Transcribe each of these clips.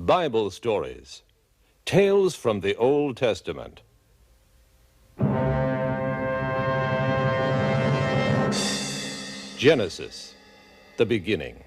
Bible stories, tales from the Old Testament. Genesis, the beginning.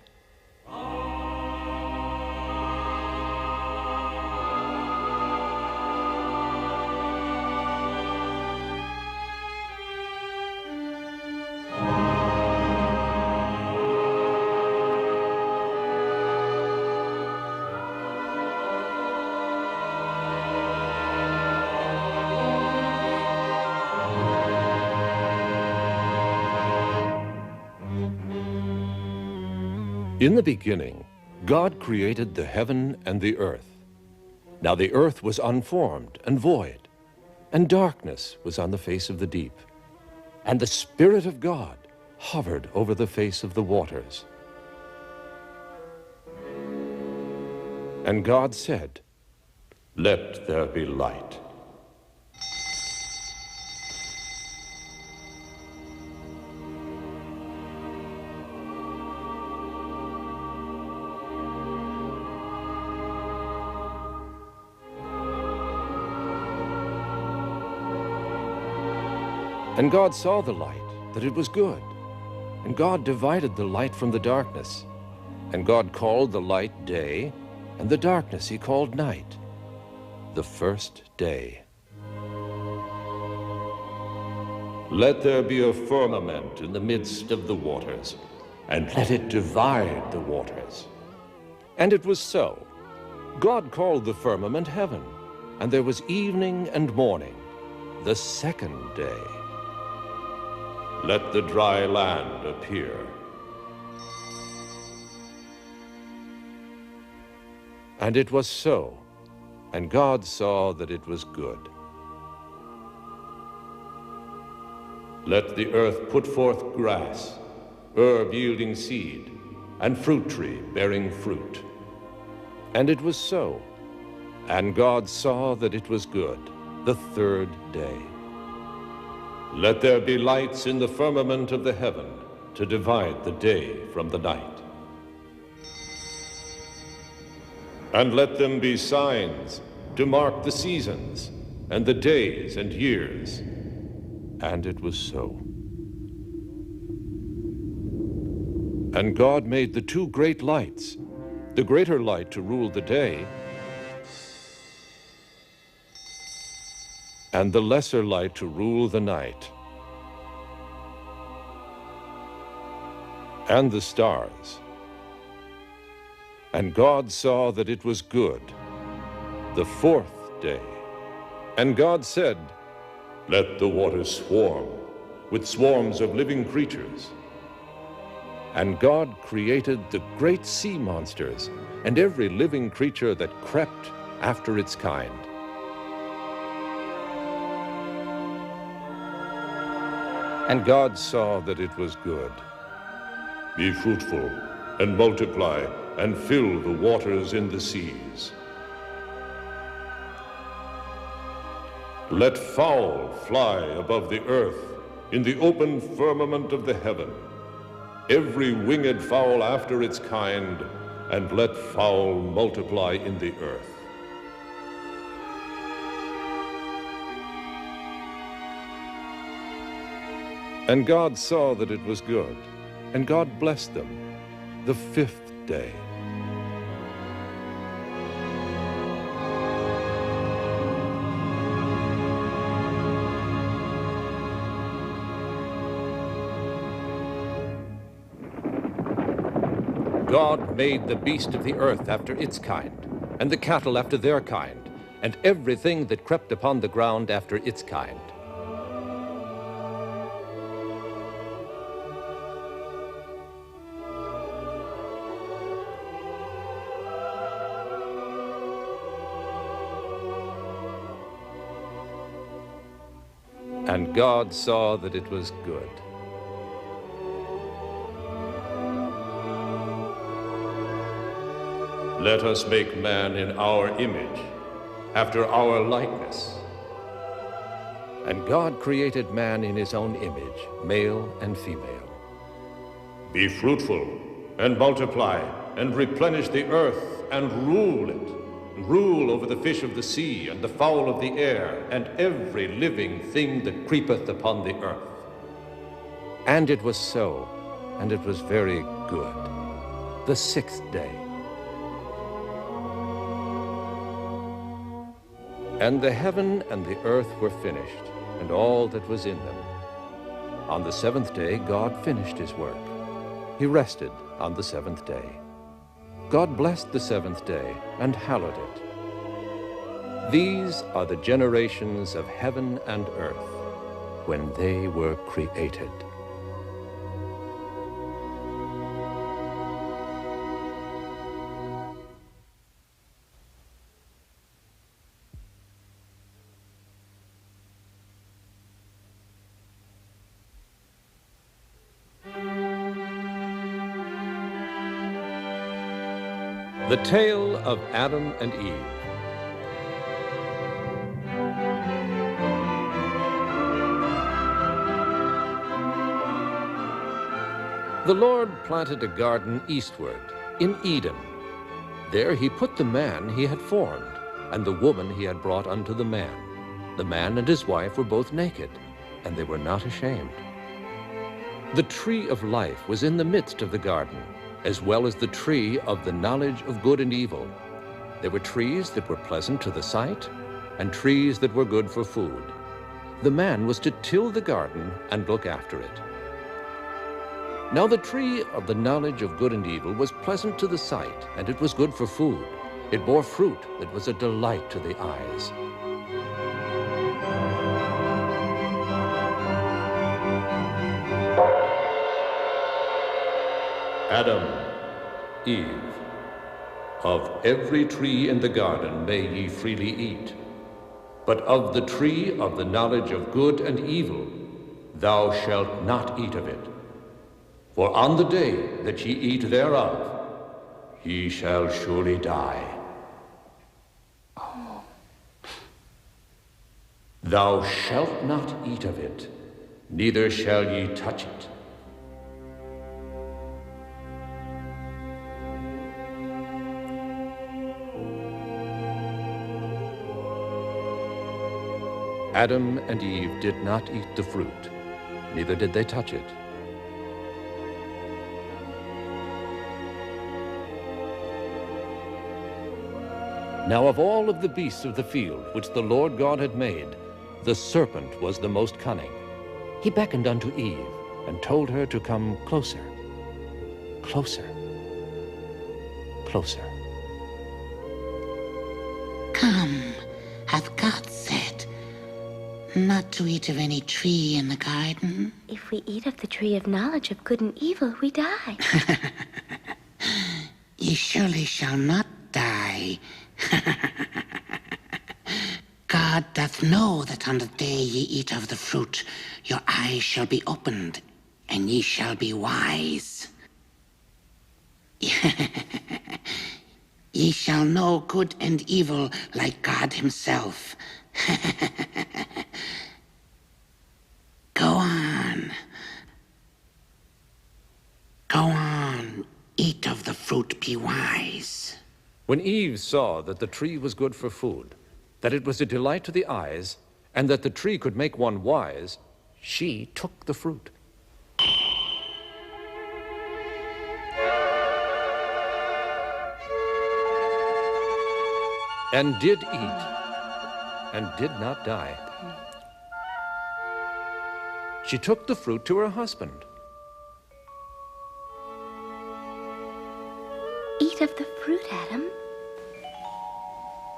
In the beginning, God created the heaven and the earth. Now the earth was unformed and void, and darkness was on the face of the deep. And the Spirit of God hovered over the face of the waters. And God said, "Let there be light." And God saw the light, that it was good. And God divided the light from the darkness. And God called the light day, and the darkness he called night, the first day. "Let there be a firmament in the midst of the waters, and let it divide the waters." And it was so. God called the firmament heaven, and there was evening and morning, the second day. "Let the dry land appear." And it was so, and God saw that it was good. "Let the earth put forth grass, herb yielding seed, and fruit tree bearing fruit." And it was so, and God saw that it was good, the third day. "Let there be lights in the firmament of the heaven to divide the day from the night. And let them be signs to mark the seasons and the days and years." And it was so. And God made the two great lights, the greater light to rule the day, and the lesser light to rule the night, and the stars. And God saw that it was good, the fourth day. And God said, "Let the waters swarm with swarms of living creatures." And God created the great sea monsters and every living creature that crept after its kind. And God saw that it was good. "Be fruitful and multiply and fill the waters in the seas. Let fowl fly above the earth in the open firmament of the heaven, every winged fowl after its kind, and let fowl multiply in the earth." And God saw that it was good, and God blessed them, the fifth day. God made the beast of the earth after its kind, and the cattle after their kind, and everything that crept upon the ground after its kind. And God saw that it was good. "Let us make man in our image, after our likeness." And God created man in his own image, male and female. "Be fruitful and multiply and replenish the earth and rule it. and rule over the fish of the sea, and the fowl of the air, and every living thing that creepeth upon the earth. And it was so, and it was very good. The sixth day. And the heaven and the earth were finished, and all that was in them. On the seventh day God finished his work. He rested on the seventh day. God blessed the seventh day and hallowed it. These are the generations of heaven and earth when they were created. The tale of Adam and Eve. The Lord planted a garden eastward, in Eden. There he put the man he had formed, and the woman he had brought unto the man. The man and his wife were both naked, and they were not ashamed. The tree of life was in the midst of the garden, as well as the tree of the knowledge of good and evil. There were trees that were pleasant to the sight, and trees that were good for food. The man was to till the garden and look after it. Now the tree of the knowledge of good and evil was pleasant to the sight, and it was good for food. It bore fruit that was a delight to the eyes. Adam, Eve, of every tree in the garden may ye freely eat, but of the tree of the knowledge of good and evil thou shalt not eat of it. For on the day that ye eat thereof, ye shall surely die. Oh. Thou shalt not eat of it, neither shall ye touch it. Adam and Eve did not eat the fruit, neither did they touch it. Now of all of the beasts of the field which the Lord God had made, the serpent was the most cunning. He beckoned unto Eve and told her to come closer, closer, closer. Come, hath God said, not to eat of any tree in the garden? If we eat of the tree of knowledge of good and evil, we die. Ye surely shall not die. God doth know that on the day ye eat of the fruit, your eyes shall be opened, and ye shall be wise. Ye shall know good and evil like God himself. Go on. Go on. Eat of the fruit, be wise. When Eve saw that the tree was good for food, that it was a delight to the eyes, and that the tree could make one wise, she took the fruit. And did eat, and did not die. She took the fruit to her husband. Eat of the fruit, Adam.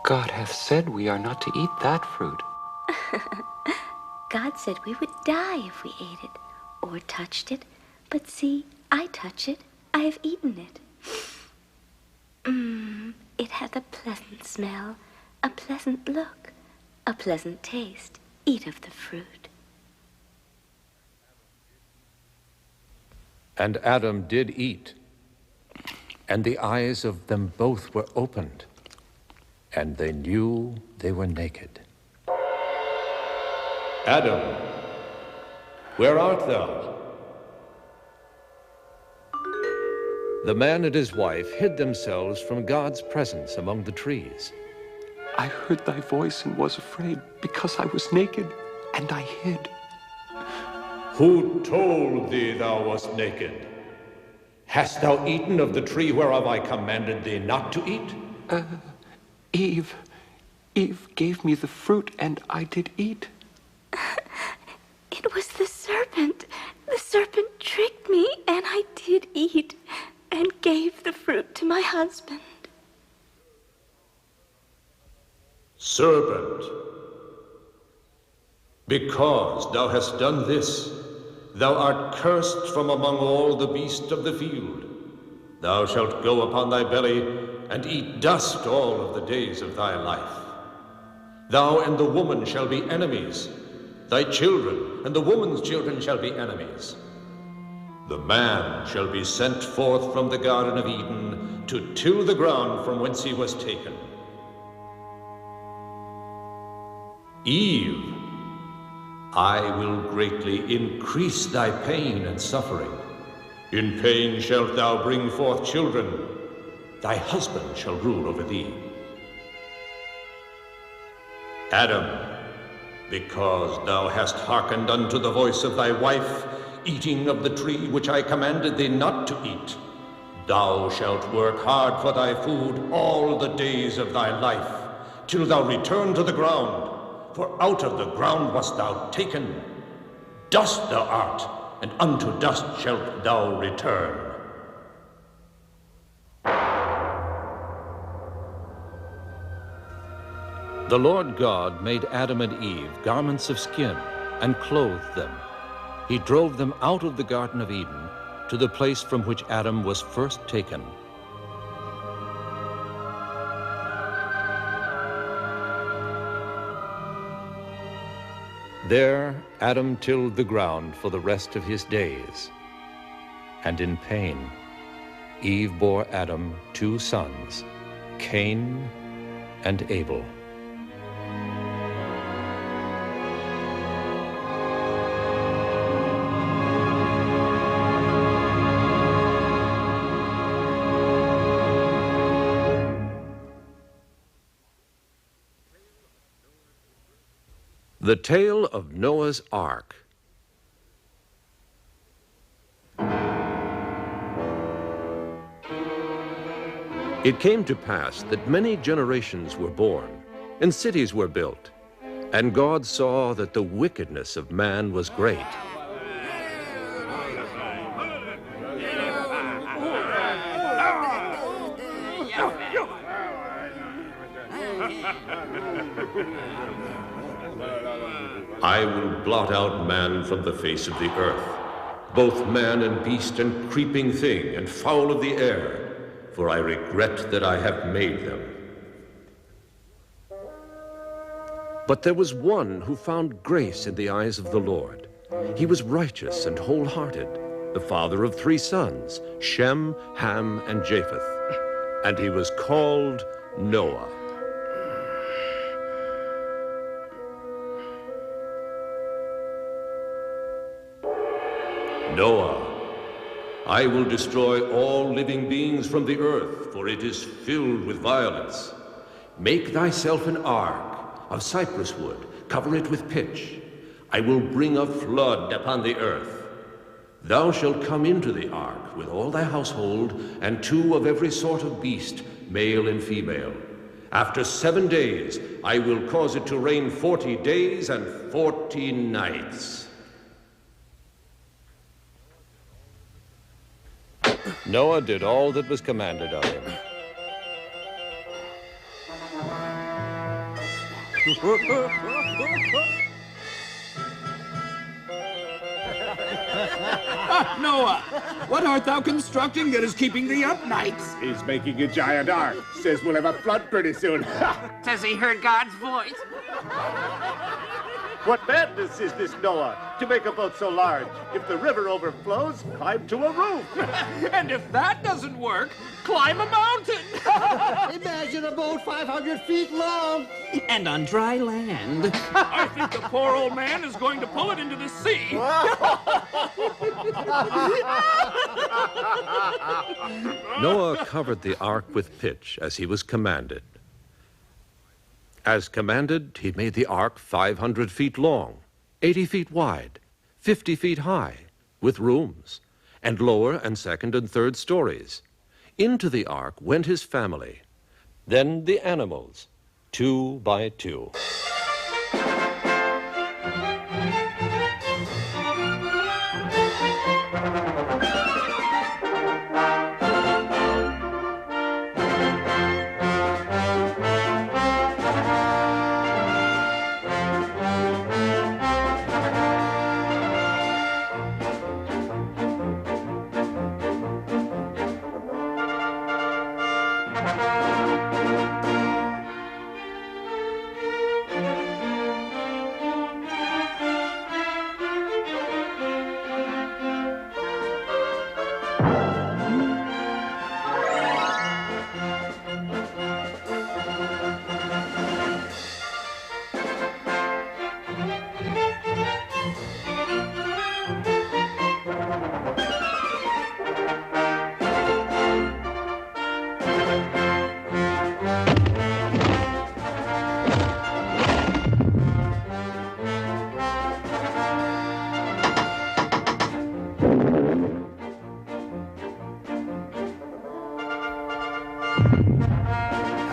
God hath said we are not to eat that fruit. God said we would die if we ate it or touched it. But see, I touch it. I have eaten it. It hath a pleasant smell, a pleasant look, a pleasant taste. Eat of the fruit. And Adam did eat, and the eyes of them both were opened, and they knew they were naked. Adam, where art thou? The man and his wife hid themselves from God's presence among the trees. I heard thy voice and was afraid, because I was naked, and I hid. Who told thee thou wast naked? Hast thou eaten of the tree whereof I commanded thee not to eat? Eve gave me the fruit, and I did eat. It was the serpent. The serpent tricked me, and I did eat, and gave the fruit to my husband. Serpent, because thou hast done this, thou art cursed from among all the beasts of the field. Thou shalt go upon thy belly, and eat dust all of the days of thy life. Thou and the woman shall be enemies. Thy children and the woman's children shall be enemies. The man shall be sent forth from the Garden of Eden to till the ground from whence he was taken. Eve, I will greatly increase thy pain and suffering. In pain shalt thou bring forth children. Thy husband shall rule over thee. Adam, because thou hast hearkened unto the voice of thy wife, eating of the tree which I commanded thee not to eat, thou shalt work hard for thy food all the days of thy life, till thou return to the ground. For out of the ground wast thou taken. Dust thou art, and unto dust shalt thou return. The Lord God made Adam and Eve garments of skin and clothed them. He drove them out of the Garden of Eden to the place from which Adam was first taken. There Adam tilled the ground for the rest of his days. And in pain, Eve bore Adam 2 sons, Cain and Abel. The tale of Noah's Ark. It came to pass that many generations were born, and cities were built, and God saw that the wickedness of man was great. I will blot out man from the face of the earth, both man and beast and creeping thing and fowl of the air, for I regret that I have made them. But there was one who found grace in the eyes of the Lord. He was righteous and wholehearted, the father of 3 sons, Shem, Ham, and Japheth, and he was called Noah. Noah, I will destroy all living beings from the earth, for it is filled with violence. Make thyself an ark of cypress wood, cover it with pitch. I will bring a flood upon the earth. Thou shalt come into the ark with all thy household, and 2 of every sort of beast, male and female. After 7 days, I will cause it to rain 40 days and 40 nights. Noah did all that was commanded of him. Noah, what art thou constructing that is keeping thee up nights? He's making a giant ark. Says we'll have a flood pretty soon. Says he heard God's voice. What madness is this, Noah, to make a boat so large? If the river overflows, climb to a roof. And if that doesn't work, climb a mountain. Imagine a boat 500 feet long. And on dry land. I think the poor old man is going to pull it into the sea. Noah covered the ark with pitch as he was commanded. As commanded, he made the ark 500 feet long, 80 feet wide, 50 feet high, with rooms, and lower and second and third stories. Into the ark went his family, then the animals, 2 by 2.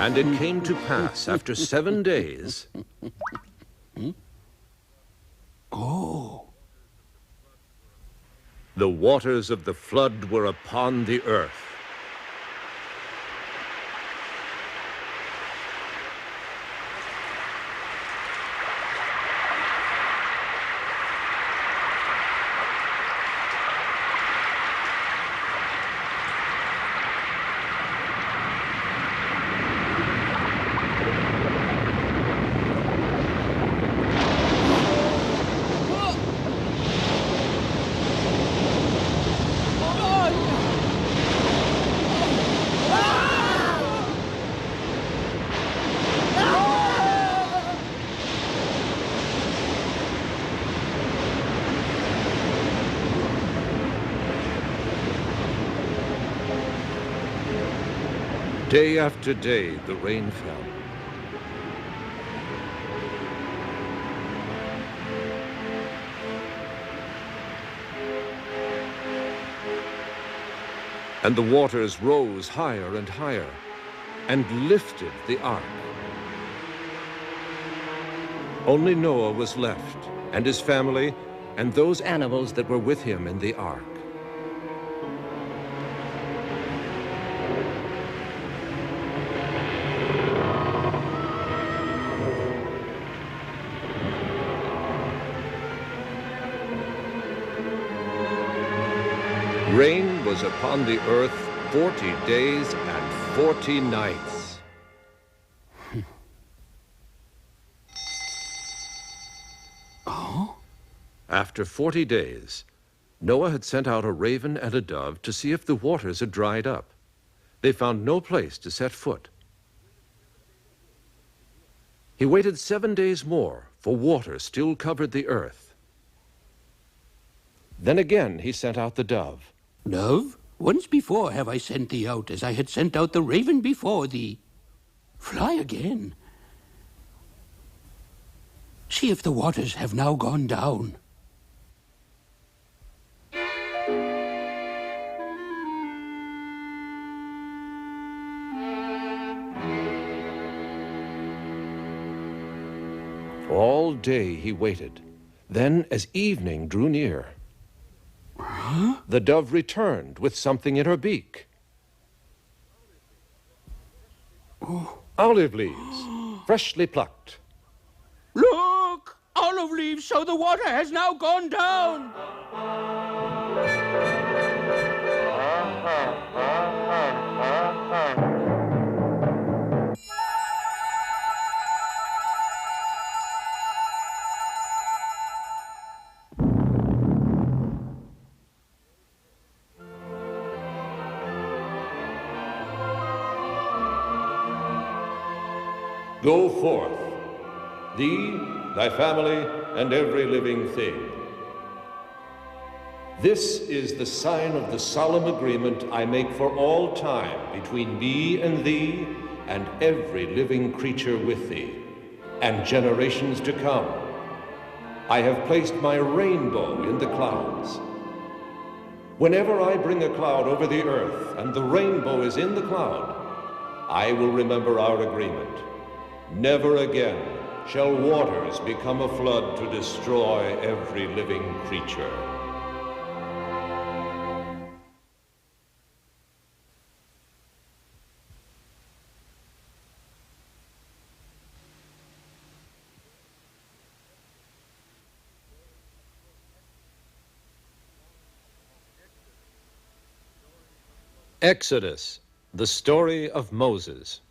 And it came to pass after 7 days. Oh. The waters of the flood were upon the earth. Day after day, the rain fell. And the waters rose higher and higher and lifted the ark. Only Noah was left, and his family, and those animals that were with him in the ark. Rain was upon the earth 40 days and 40 nights. Oh? After 40 days, Noah had sent out a raven and a dove to see if the waters had dried up. They found no place to set foot. He waited 7 days more, for water still covered the earth. Then again he sent out the dove. Dove, once before have I sent thee out, as I had sent out the raven before thee. Fly again. See if the waters have now gone down. All day he waited. Then, as evening drew near, the dove returned with something in her beak. Olive leaves, freshly plucked. Look! Olive leaves, so the water has now gone down. Go forth, thee, thy family, and every living thing. This is the sign of the solemn agreement I make for all time between me and thee and every living creature with thee. and generations to come. I have placed my rainbow in the clouds. Whenever I bring a cloud over the earth and the rainbow is in the cloud, I will remember our agreement. Never again shall waters become a flood to destroy every living creature. Exodus, the story of Moses.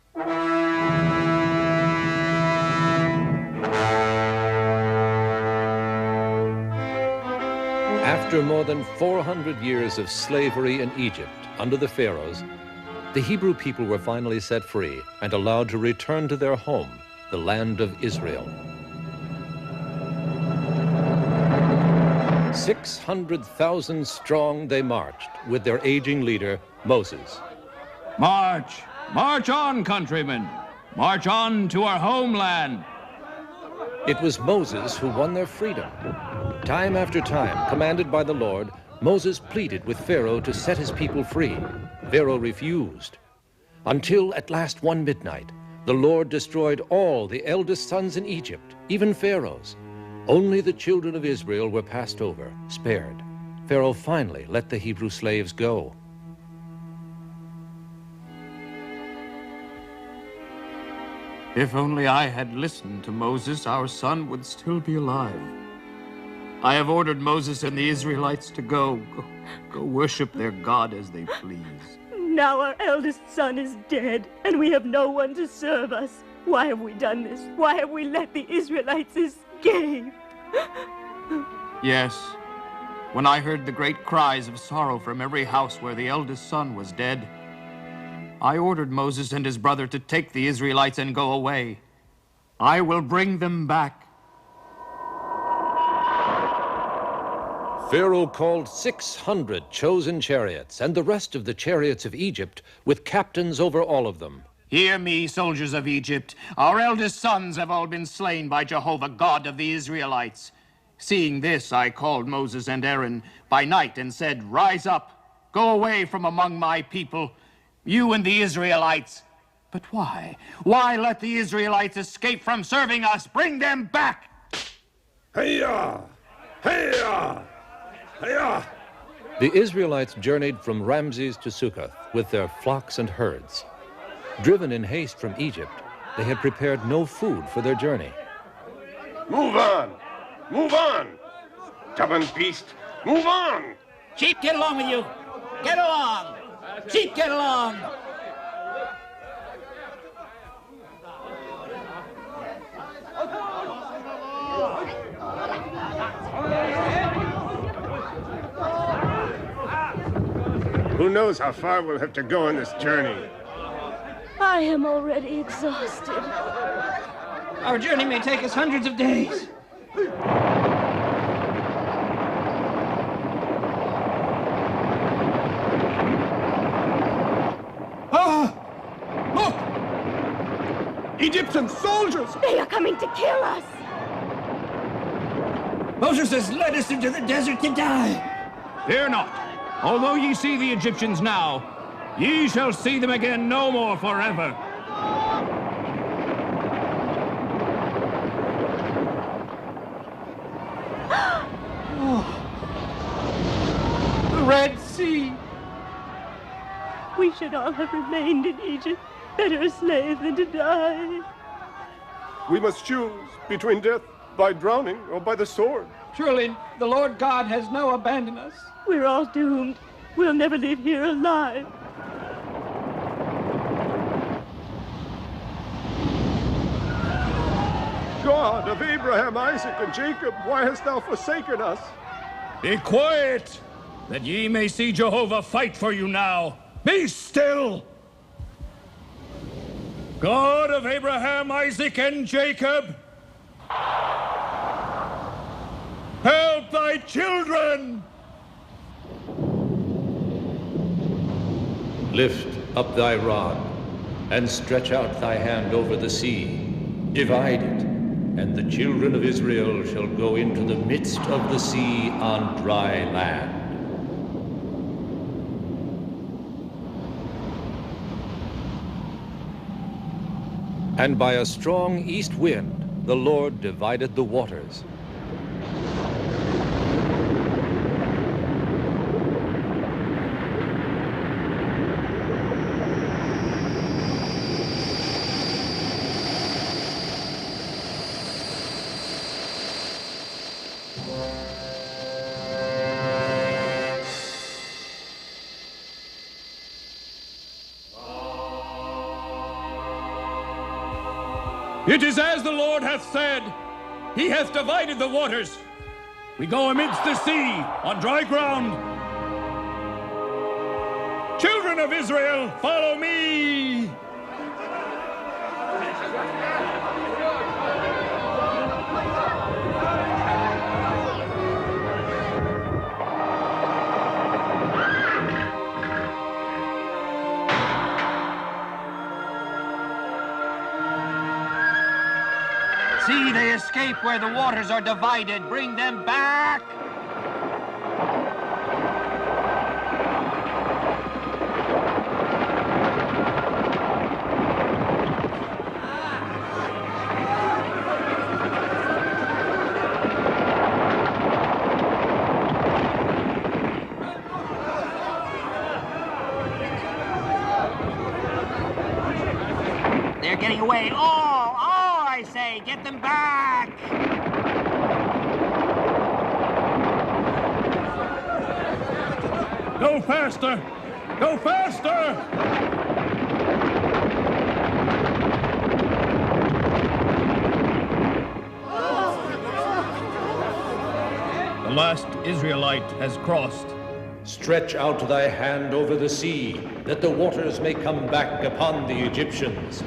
After more than 400 years of slavery in Egypt under the pharaohs, the Hebrew people were finally set free and allowed to return to their home, the land of Israel. 600,000 strong they marched with their aging leader, Moses. March! March on, countrymen! March on to our homeland! It was Moses who won their freedom. Time after time, commanded by the Lord, Moses pleaded with Pharaoh to set his people free. Pharaoh refused. Until at last one midnight, the Lord destroyed all the eldest sons in Egypt, even Pharaoh's. Only the children of Israel were passed over, spared. Pharaoh finally let the Hebrew slaves go. If only I had listened to Moses, our son would still be alive. I have ordered Moses and the Israelites to go worship their God as they please. Now our eldest son is dead, and we have no one to serve us. Why have we done this? Why have we let the Israelites escape? Yes, when I heard the great cries of sorrow from every house where the eldest son was dead, I ordered Moses and his brother to take the Israelites and go away. I will bring them back. Pharaoh called 600 chosen chariots and the rest of the chariots of Egypt with captains over all of them. Hear me, soldiers of Egypt. Our eldest sons have all been slain by Jehovah, God of the Israelites. Seeing this, I called Moses and Aaron by night and said, "Rise up, go away from among my people, you and the Israelites." But why? Why let the Israelites escape from serving us? Bring them back! Hey-ya! Hey-ya! Hey-ya! The Israelites journeyed from Ramses to Succoth with their flocks and herds. Driven in haste from Egypt, they had prepared no food for their journey. Move on! Move on! Stubborn beast, move on! Sheep, get along with you! Get along! Sheep, get along! Who knows how far we'll have to go on this journey? I am already exhausted. Our journey may take us hundreds of days. Ah! Look! Egyptian soldiers! They are coming to kill us! Moses has led us into the desert to die. Fear not. Although ye see the Egyptians now, ye shall see them again no more forever. The Red Sea. We should all have remained in Egypt. Better a slave than to die. We must choose between death by drowning or by the sword. Surely the Lord God has now abandoned us. We're all doomed. We'll never leave here alive. God of Abraham, Isaac, and Jacob, why hast thou forsaken us? Be quiet, that ye may see Jehovah fight for you now. Be still! God of Abraham, Isaac, and Jacob, help thy children! Lift up thy rod and stretch out thy hand over the sea. Divide it, and the children of Israel shall go into the midst of the sea on dry land. And by a strong east wind, the Lord divided the waters. It is as the Lord hath said. He hath divided the waters. We go amidst the sea, on dry ground. Children of Israel, follow me! See, they escape where the waters are divided. Bring them back! They're getting away. All, I say, get them back! Go faster! Go faster! The last Israelite has crossed. Stretch out thy hand over the sea, that the waters may come back upon the Egyptians.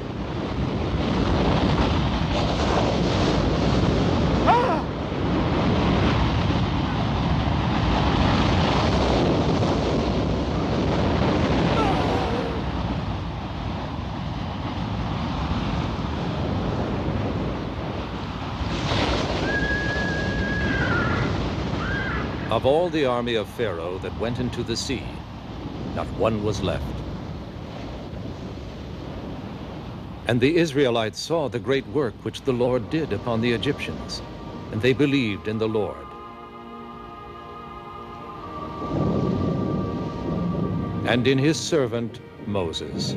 Of all the army of Pharaoh that went into the sea, not one was left. And the Israelites saw the great work which the Lord did upon the Egyptians, and they believed in the Lord. And in his servant Moses.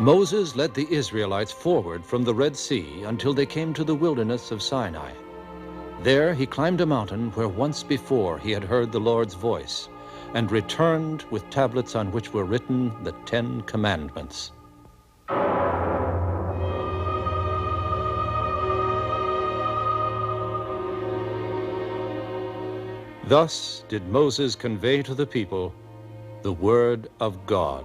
Moses led the Israelites forward from the Red Sea until they came to the wilderness of Sinai. There he climbed a mountain where once before he had heard the Lord's voice, and returned with tablets on which were written the 10 Commandments. Thus did Moses convey to the people the word of God.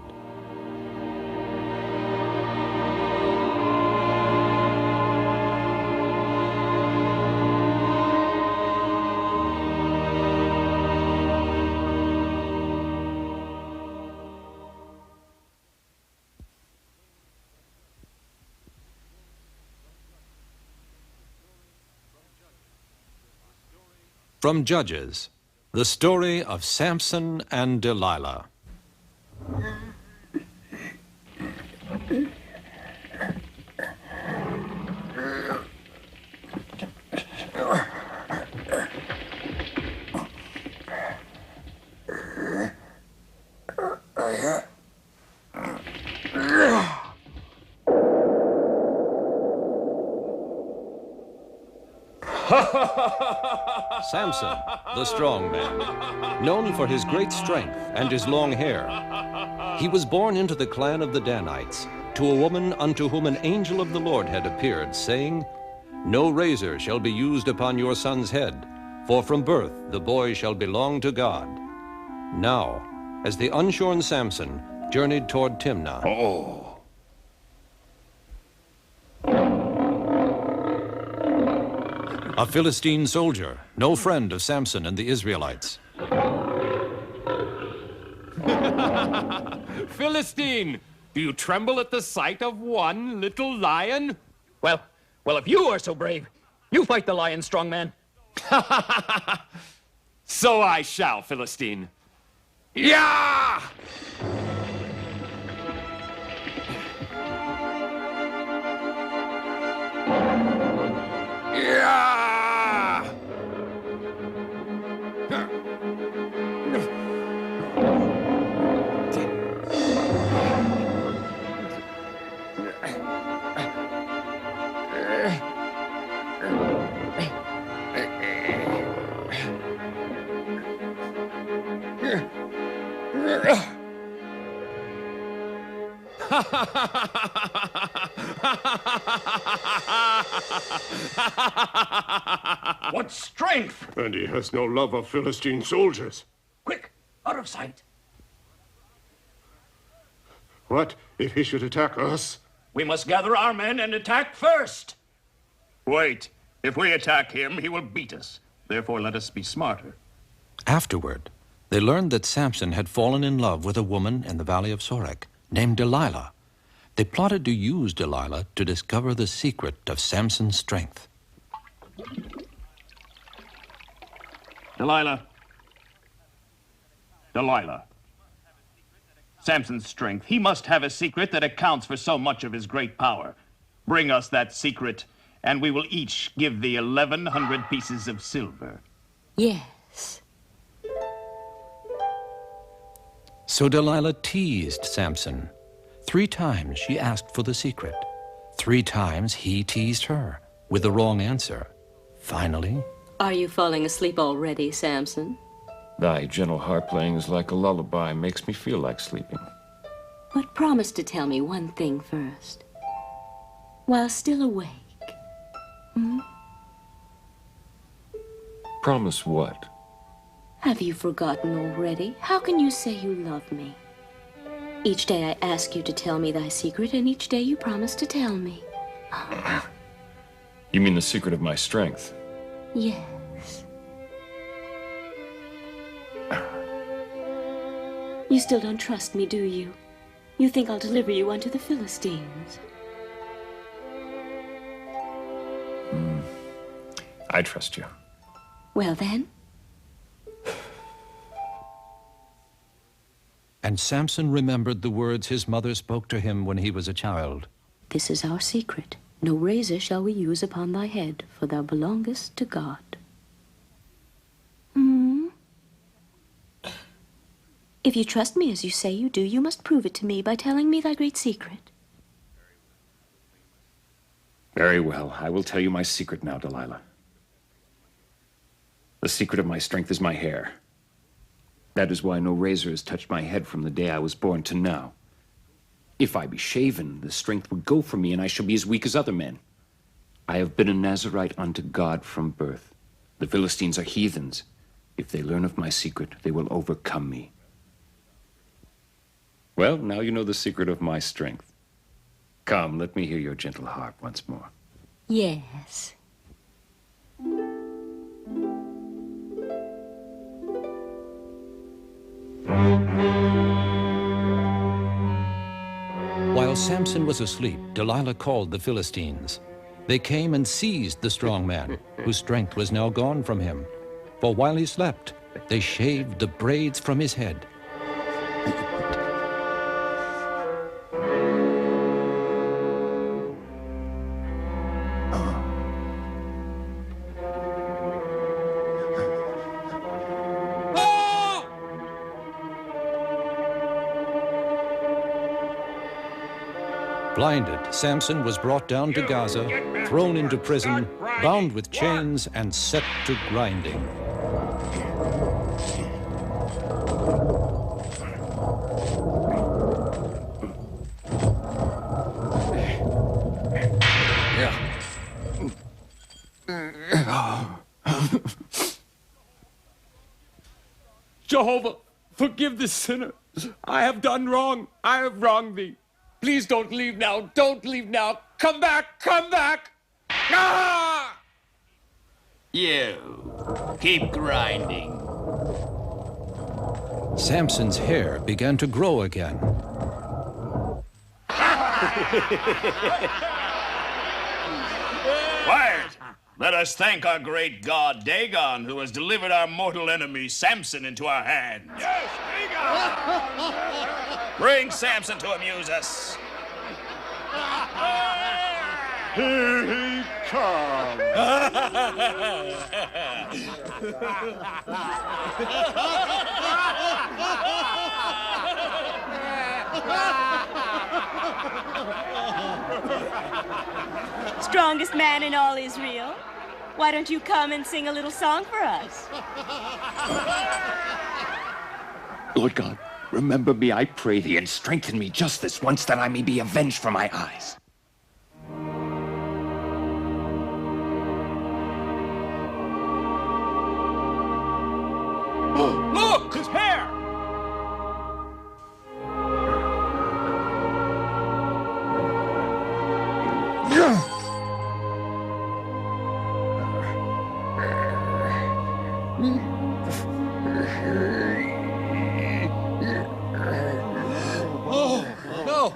From Judges, the story of Samson and Delilah. Samson, the strong man, known for his great strength and his long hair. He was born into the clan of the Danites, to a woman unto whom an angel of the Lord had appeared, saying, "No razor shall be used upon your son's head, for from birth the boy shall belong to God." Now, as the unshorn Samson journeyed toward Timnah, a Philistine soldier, no friend of Samson and the Israelites, Philistine, do you tremble at the sight of one little lion? Well, if you are so brave, you fight the lion, strong man. So I shall, Philistine. Yeah! Yeah! What strength! And he has no love of Philistine soldiers. Quick, out of sight. What if he should attack us? We must gather our men and attack first. Wait. If we attack him, he will beat us. Therefore, let us be smarter. Afterward, they learned that Samson had fallen in love with a woman in the valley of Sorek named Delilah. They plotted to use Delilah to discover the secret of Samson's strength. Delilah. Samson's strength. He must have a secret that accounts for so much of his great power. Bring us that secret, and we will each give thee 1,100 pieces of silver. Yes. So Delilah teased Samson. 3 times she asked for the secret. 3 times he teased her with the wrong answer. Finally... Are you falling asleep already, Samson? Thy gentle harp playing is like a lullaby, makes me feel like sleeping. But promise to tell me one thing first. While still awake. Promise what? Have you forgotten already? How can you say you love me? Each day I ask you to tell me thy secret, and each day you promise to tell me. You mean the secret of my strength? Yes. You still don't trust me, do you? You think I'll deliver you unto the Philistines? I trust you. Well then. And Samson remembered the words his mother spoke to him when he was a child. This is our secret. No razor shall we use upon thy head, for thou belongest to God. If you trust me as you say you do, you must prove it to me by telling me thy great secret. Very well. I will tell you my secret now, Delilah. The secret of my strength is my hair. That is why no razor has touched my head from the day I was born to now. If I be shaven, the strength would go from me, and I shall be as weak as other men. I have been a Nazarite unto God from birth. The Philistines are heathens. If they learn of my secret, they will overcome me. Well, now you know the secret of my strength. Come, let me hear your gentle harp once more. Yes. While Samson was asleep, Delilah called the Philistines. They came and seized the strong man, whose strength was now gone from him. For while he slept, they shaved the braids from his head. Blinded, Samson was brought down to Gaza, thrown into prison, bound with chains, and set to grinding. Jehovah, forgive the sinner. I have done wrong. I have wronged thee. Please don't leave now. Don't leave now. Come back. Come back. Ah! You keep grinding. Samson's hair began to grow again. Quiet! Let us thank our great god Dagon, who has delivered our mortal enemy Samson into our hands. Yes, Dagon! Bring Samson to amuse us. Here he comes. Strongest man in all Israel. Why don't you come and sing a little song for us? Lord God, remember me, I pray thee, and strengthen me just this once, that I may be avenged for my eyes. Look! His hair! Oh, no!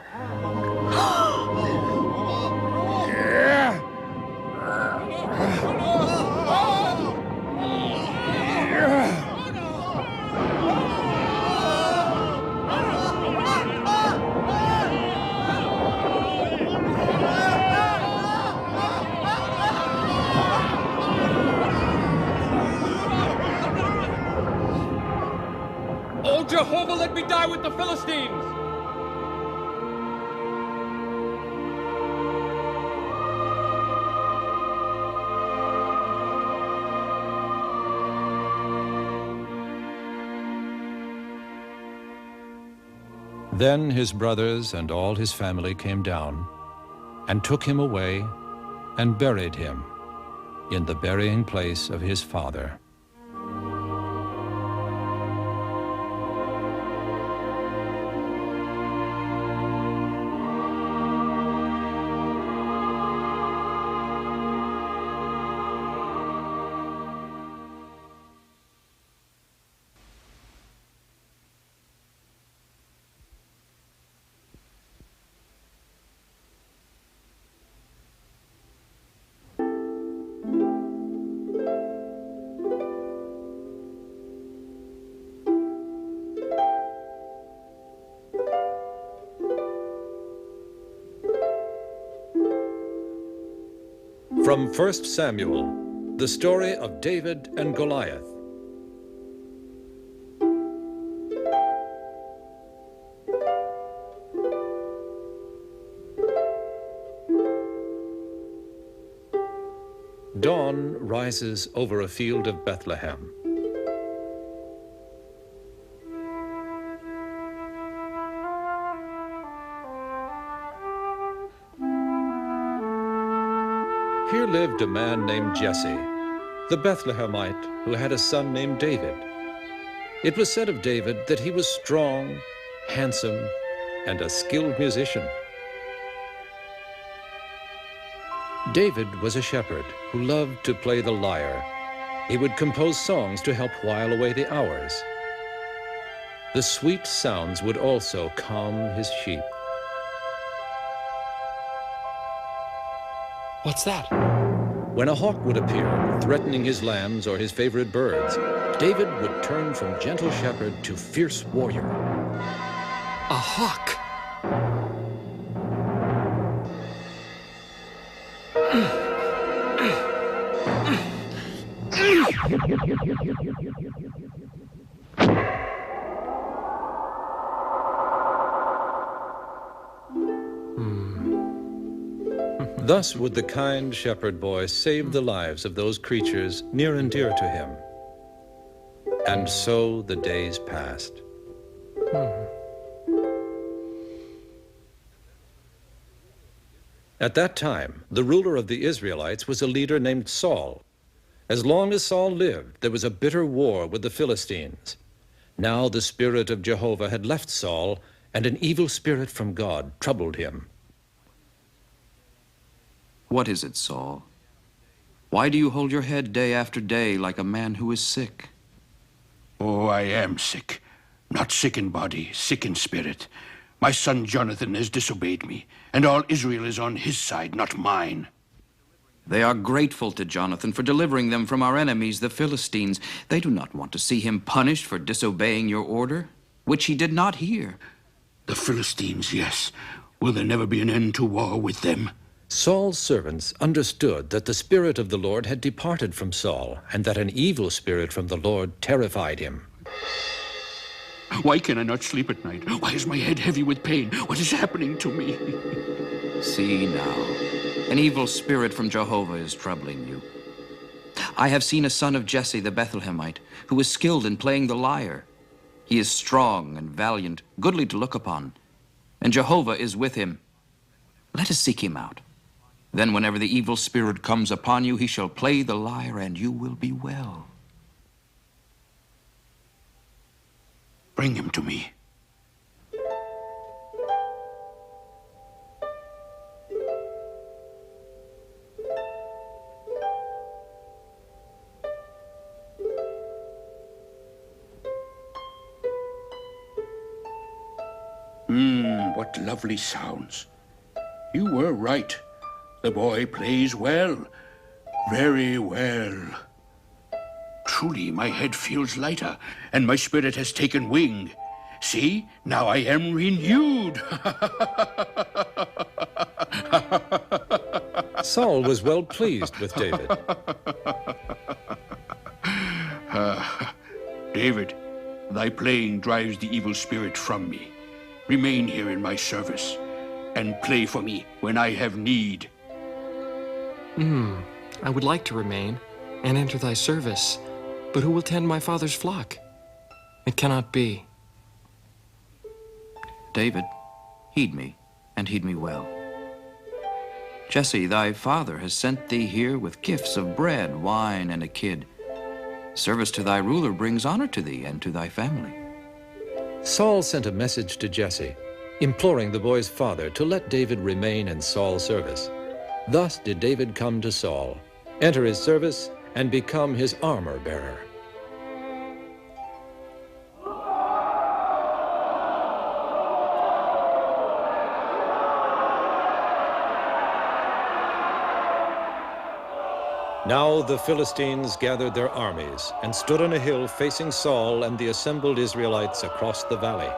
Oh, Jehovah, let me die with the Philistines! Then his brothers and all his family came down and took him away and buried him in the burying place of his father. From 1 Samuel, the story of David and Goliath. Dawn rises over a field of Bethlehem. Here lived a man named Jesse, the Bethlehemite, who had a son named David. It was said of David that he was strong, handsome, and a skilled musician. David was a shepherd who loved to play the lyre. He would compose songs to help while away the hours. The sweet sounds would also calm his sheep. What's that? When a hawk would appear, threatening his lambs or his favorite birds, David would turn from gentle shepherd to fierce warrior. A hawk! Thus would the kind shepherd boy save the lives of those creatures near and dear to him. And so the days passed. At that time, the ruler of the Israelites was a leader named Saul. As long as Saul lived, there was a bitter war with the Philistines. Now the spirit of Jehovah had left Saul, and an evil spirit from God troubled him. What is it, Saul? Why do you hold your head day after day like a man who is sick? Oh, I am sick. Not sick in body, sick in spirit. My son Jonathan has disobeyed me, and all Israel is on his side, not mine. They are grateful to Jonathan for delivering them from our enemies, the Philistines. They do not want to see him punished for disobeying your order, which he did not hear. The Philistines, yes. Will there never be an end to war with them? Saul's servants understood that the Spirit of the Lord had departed from Saul, and that an evil spirit from the Lord terrified him. Why can I not sleep at night? Why is my head heavy with pain? What is happening to me? See now, an evil spirit from Jehovah is troubling you. I have seen a son of Jesse the Bethlehemite, who is skilled in playing the lyre. He is strong and valiant, goodly to look upon, and Jehovah is with him. Let us seek him out. Then whenever the evil spirit comes upon you, he shall play the lyre, and you will be well. Bring him to me. What lovely sounds. You were right. The boy plays well. Very well. Truly, my head feels lighter, and my spirit has taken wing. See, now I am renewed. Saul was well pleased with David. David, thy playing drives the evil spirit from me. Remain here in my service, and play for me when I have need. I would like to remain and enter thy service, but who will tend my father's flock? It cannot be. David, heed me, and heed me well. Jesse, thy father, has sent thee here with gifts of bread, wine, and a kid. Service to thy ruler brings honor to thee and to thy family. Saul sent a message to Jesse, imploring the boy's father to let David remain in Saul's service. Thus did David come to Saul, enter his service, and become his armor-bearer. Now the Philistines gathered their armies and stood on a hill facing Saul and the assembled Israelites across the valley.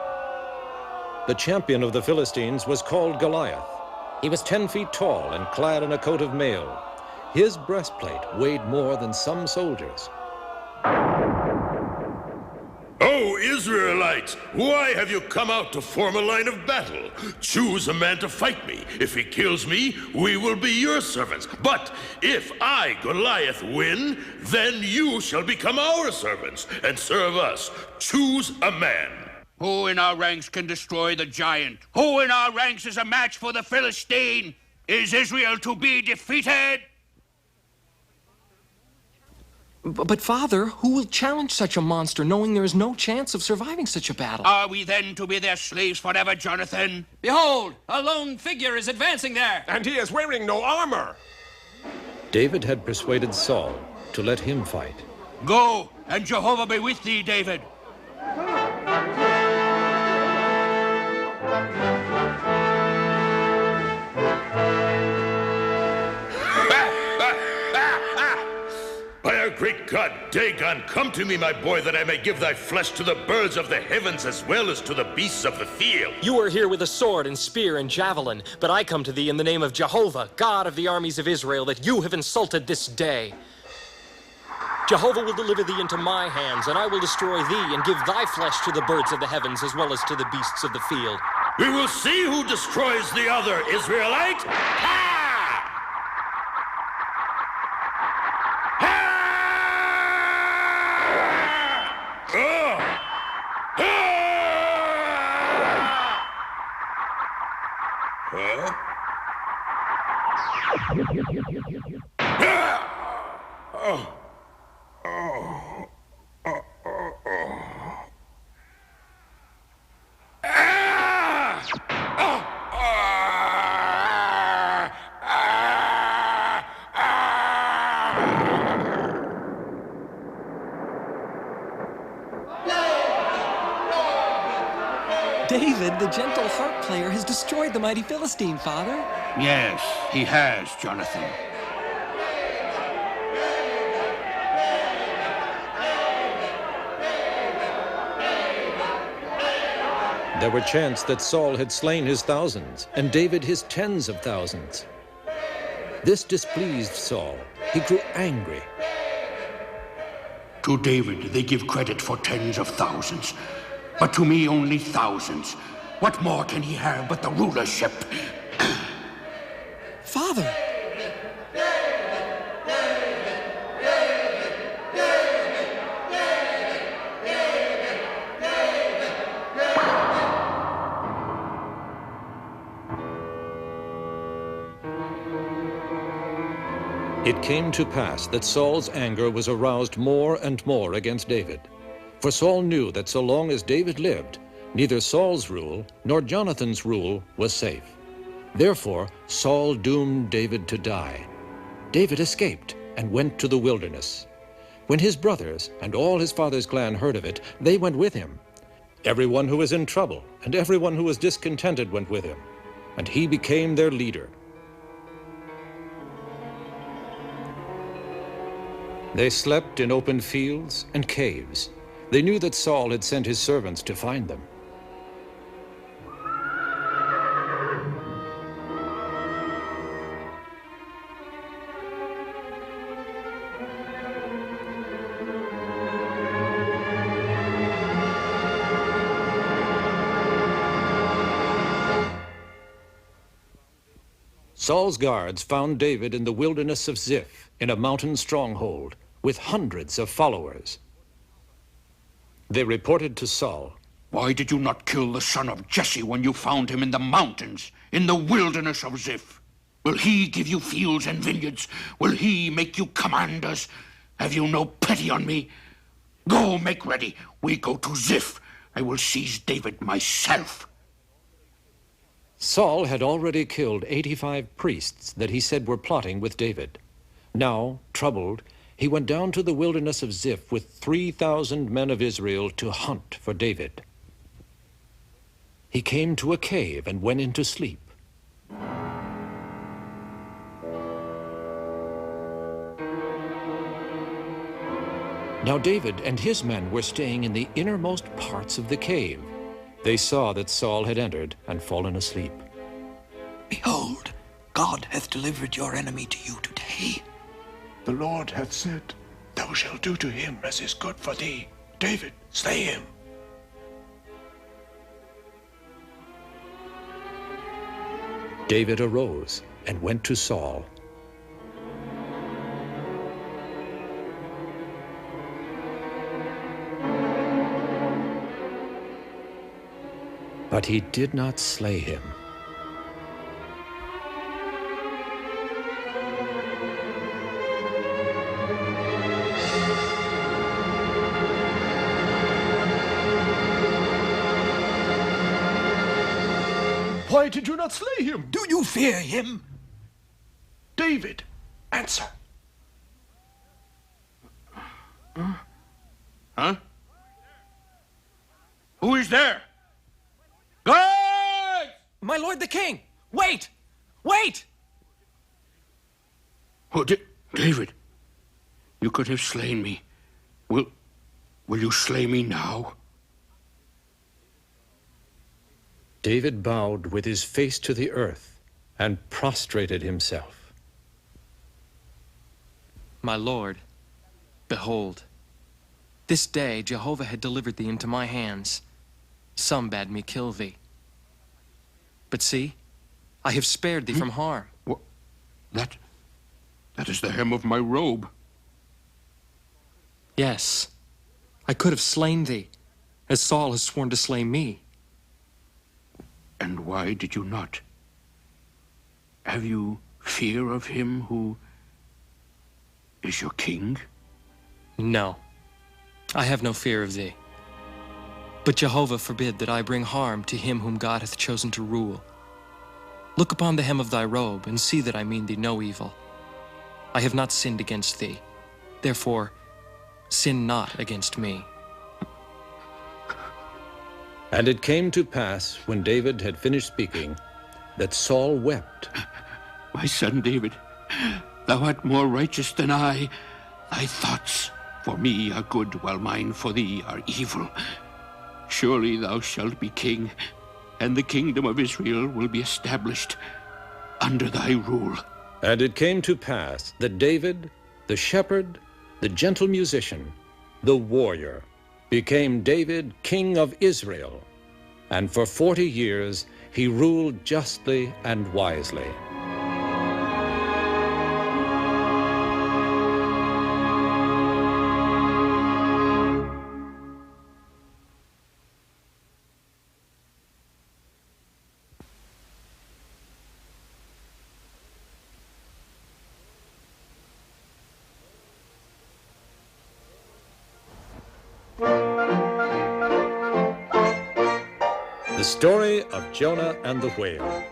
The champion of the Philistines was called Goliath. He was 10 feet tall and clad in a coat of mail. His breastplate weighed more than some soldiers. O Israelites, why have you come out to form a line of battle? Choose a man to fight me. If he kills me, we will be your servants. But if I, Goliath, win, then you shall become our servants and serve us. Choose a man. Who in our ranks can destroy the giant? Who in our ranks is a match for the Philistine? Is Israel to be defeated? But father, who will challenge such a monster, knowing there is no chance of surviving such a battle? Are we then to be their slaves forever, Jonathan? Behold, a lone figure is advancing there. And he is wearing no armor. David had persuaded Saul to let him fight. Go, and Jehovah be with thee, David. By our great God, Dagon, come to me, my boy, that I may give thy flesh to the birds of the heavens as well as to the beasts of the field. You are here with a sword and spear and javelin, but I come to thee in the name of Jehovah, God of the armies of Israel, that you have insulted this day. Jehovah will deliver thee into my hands, and I will destroy thee and give thy flesh to the birds of the heavens as well as to the beasts of the field. We will see who destroys the other, Israelite. Ha! David, the gentle harp player, has destroyed the mighty Philistine, Father. Yes, he has, Jonathan. There were chants that Saul had slain his thousands, and David his tens of thousands. This displeased Saul. He grew angry. To David they give credit for tens of thousands, but to me only thousands. What more can he have but the rulership? Father! It came to pass that Saul's anger was aroused more and more against David. For Saul knew that so long as David lived, neither Saul's rule nor Jonathan's rule was safe. Therefore, Saul doomed David to die. David escaped and went to the wilderness. When his brothers and all his father's clan heard of it, they went with him. Everyone who was in trouble and everyone who was discontented went with him, and he became their leader. They slept in open fields and caves. They knew that Saul had sent his servants to find them. Saul's guards found David in the wilderness of Ziph, in a mountain stronghold, with hundreds of followers. They reported to Saul, "Why did you not kill the son of Jesse when you found him in the mountains, in the wilderness of Ziph? Will he give you fields and vineyards? Will he make you commanders? Have you no pity on me? Go, make ready. We go to Ziph. I will seize David myself." Saul had already killed 85 priests that he said were plotting with David. Now, troubled, he went down to the wilderness of Ziph with 3,000 men of Israel to hunt for David. He came to a cave and went into sleep. Now David and his men were staying in the innermost parts of the cave. They saw that Saul had entered and fallen asleep. "Behold, God hath delivered your enemy to you today. The Lord hath said, Thou shalt do to him as is good for thee. David, slay him." David arose and went to Saul. But he did not slay him. Why did you not slay him? Do you fear him? David, answer. Huh? Who is there? Guards! My lord the king! Wait! Wait! Oh, David, you could have slain me. Will you slay me now? David bowed with his face to the earth and prostrated himself. My lord, behold, this day Jehovah had delivered thee into my hands. Some bade me kill thee. But see, I have spared thee from harm. What? That is the hem of my robe. Yes, I could have slain thee, as Saul has sworn to slay me. And why did you not? Have you fear of him who is your king? No, I have no fear of thee. But Jehovah forbid that I bring harm to him whom God hath chosen to rule. Look upon the hem of thy robe, and see that I mean thee no evil. I have not sinned against thee. Therefore, sin not against me. And it came to pass, when David had finished speaking, that Saul wept. My son David, thou art more righteous than I. Thy thoughts for me are good, while mine for thee are evil. Surely thou shalt be king, and the kingdom of Israel will be established under thy rule. And it came to pass that David, the shepherd, the gentle musician, the warrior, became David king of Israel. And for 40 years he ruled justly and wisely. The story of Jonah and the whale.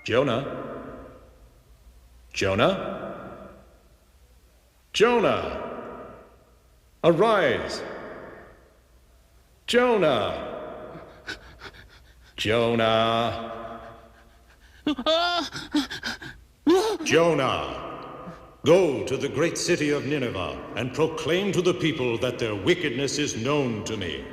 Jonah? Jonah? Jonah! Arise! Jonah! Jonah! Jonah! Go to the great city of Nineveh and proclaim to the people that their wickedness is known to me.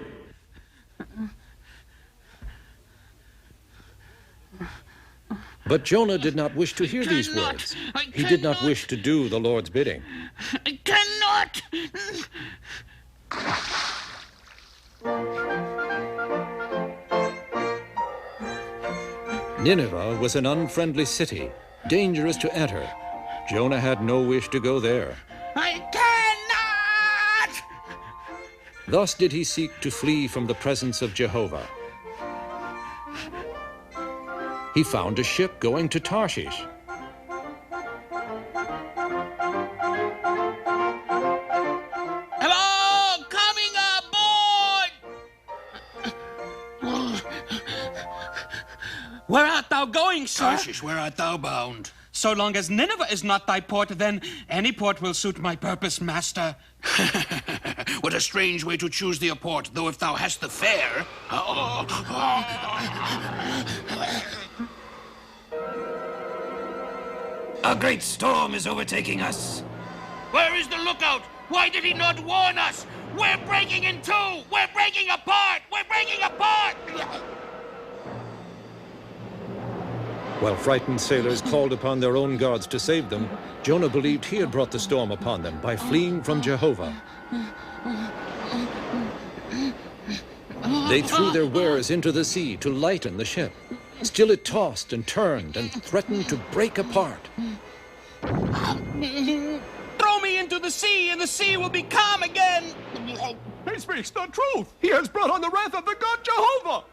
But Jonah did not wish to hear these words. He did not wish to do the Lord's bidding. I cannot! Nineveh was an unfriendly city, dangerous to enter. Jonah had no wish to go there. I cannot! Thus did he seek to flee from the presence of Jehovah. He found a ship going to Tarshish. Hello! Coming aboard! Where art thou going, sir? Tarshish, where art thou bound? So long as Nineveh is not thy port, then any port will suit my purpose, master. What a strange way to choose thee a port, though if thou hast the fare... A great storm is overtaking us. Where is the lookout? Why did he not warn us? We're breaking in two! We're breaking apart! We're breaking apart! While frightened sailors called upon their own gods to save them, Jonah believed he had brought the storm upon them by fleeing from Jehovah. They threw their wares into the sea to lighten the ship. Still it tossed and turned and threatened to break apart. Throw me into the sea, and the sea will be calm again. He speaks the truth. He has brought on the wrath of the God Jehovah.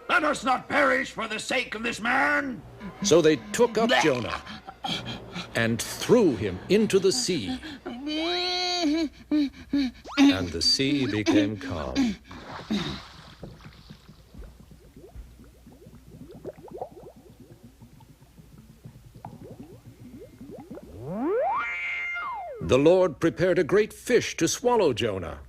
Let us not perish for the sake of this man. So they took up Jonah and threw him into the sea. And the sea became calm. The Lord prepared a great fish to swallow Jonah.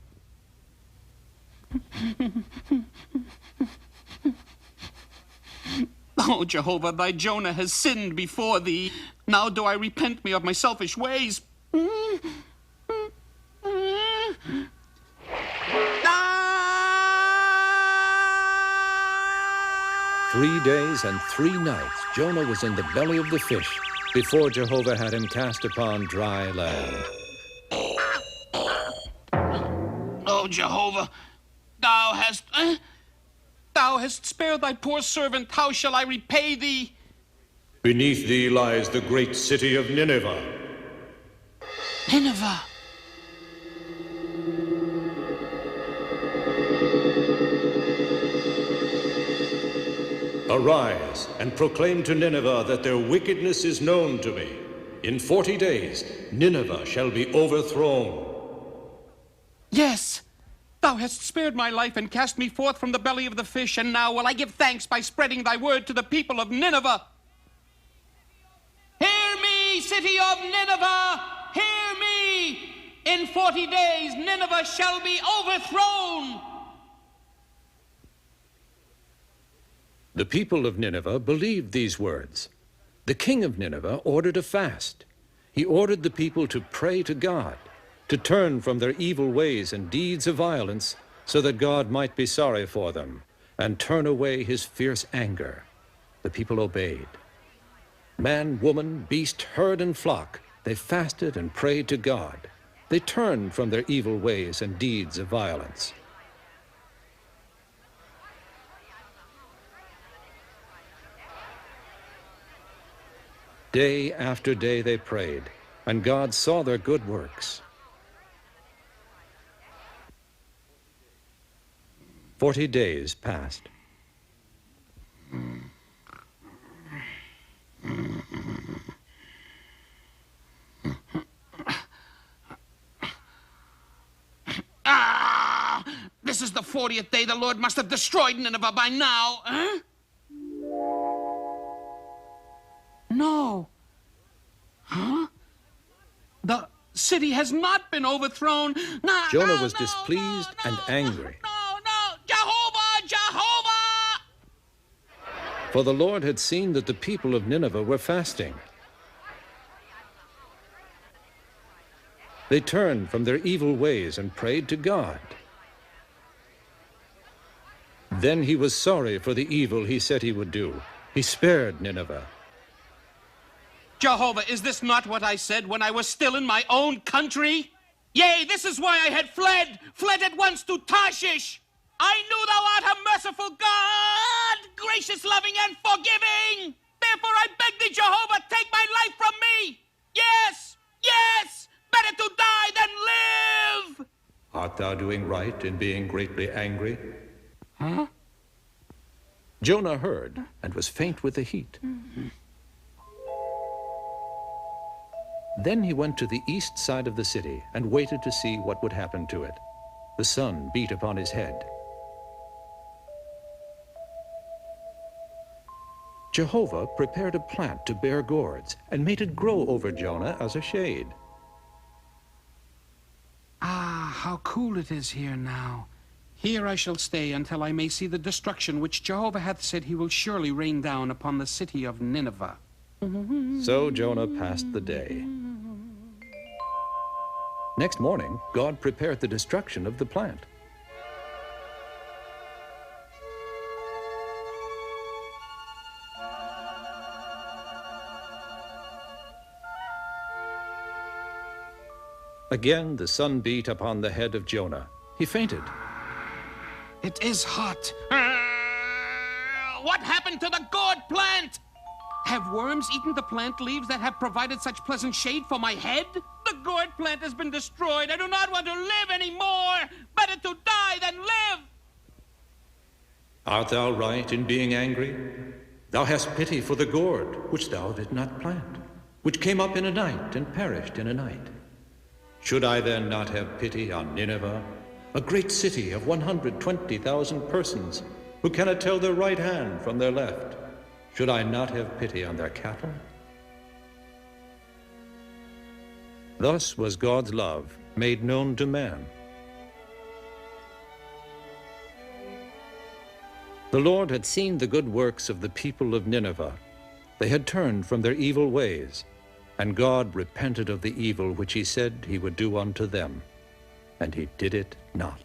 Oh, Jehovah, thy Jonah has sinned before thee. Now do I repent me of my selfish ways. 3 days and 3 nights Jonah was in the belly of the fish before Jehovah had him cast upon dry land. Oh, Jehovah, thou hast spared thy poor servant. How shall I repay thee? Beneath thee lies the great city of Nineveh. Nineveh. Arise and proclaim to Nineveh that their wickedness is known to me. In 40 days, Nineveh shall be overthrown. Yes, thou hast spared my life and cast me forth from the belly of the fish, and now will I give thanks by spreading thy word to the people of Nineveh. Hear me, city of Nineveh! Hear me! In 40 days, Nineveh shall be overthrown. The people of Nineveh believed these words. The king of Nineveh ordered a fast. He ordered the people to pray to God, to turn from their evil ways and deeds of violence, so that God might be sorry for them and turn away his fierce anger. The people obeyed. Man, woman, beast, herd, and flock, they fasted and prayed to God. They turned from their evil ways and deeds of violence. Day after day they prayed, and God saw their good works. 40 days passed. This is the 40th day. The Lord must have destroyed Nineveh by now. Huh? No. Huh? The city has not been overthrown. No, Jonah was displeased and angry. Jehovah! Jehovah! For the Lord had seen that the people of Nineveh were fasting. They turned from their evil ways and prayed to God. Then he was sorry for the evil he said he would do. He spared Nineveh. Jehovah, is this not what I said when I was still in my own country? Yea, this is why I had fled at once to Tarshish. I knew thou art a merciful God, gracious, loving, and forgiving. Therefore I beg thee, Jehovah, take my life from me. Yes, yes, better to die than live. Art thou doing right in being greatly angry? Huh? Jonah heard and was faint with the heat. Then he went to the east side of the city and waited to see what would happen to it. The sun beat upon his head. Jehovah prepared a plant to bear gourds and made it grow over Jonah as a shade. Ah, how cool it is here now. Here I shall stay until I may see the destruction which Jehovah hath said he will surely rain down upon the city of Nineveh. So Jonah passed the day. Next morning, God prepared the destruction of the plant. Again, the sun beat upon the head of Jonah. He fainted. It is hot. What happened to the gourd plant? Have worms eaten the plant leaves that have provided such pleasant shade for my head? The gourd plant has been destroyed. I do not want to live anymore. Better to die than live. Art thou right in being angry? Thou hast pity for the gourd, which thou did not plant, which came up in a night and perished in a night. Should I then not have pity on Nineveh, a great city of 120,000 persons, who cannot tell their right hand from their left? Should I not have pity on their cattle? Thus was God's love made known to man. The Lord had seen the good works of the people of Nineveh. They had turned from their evil ways, and God repented of the evil which he said he would do unto them, and he did it not.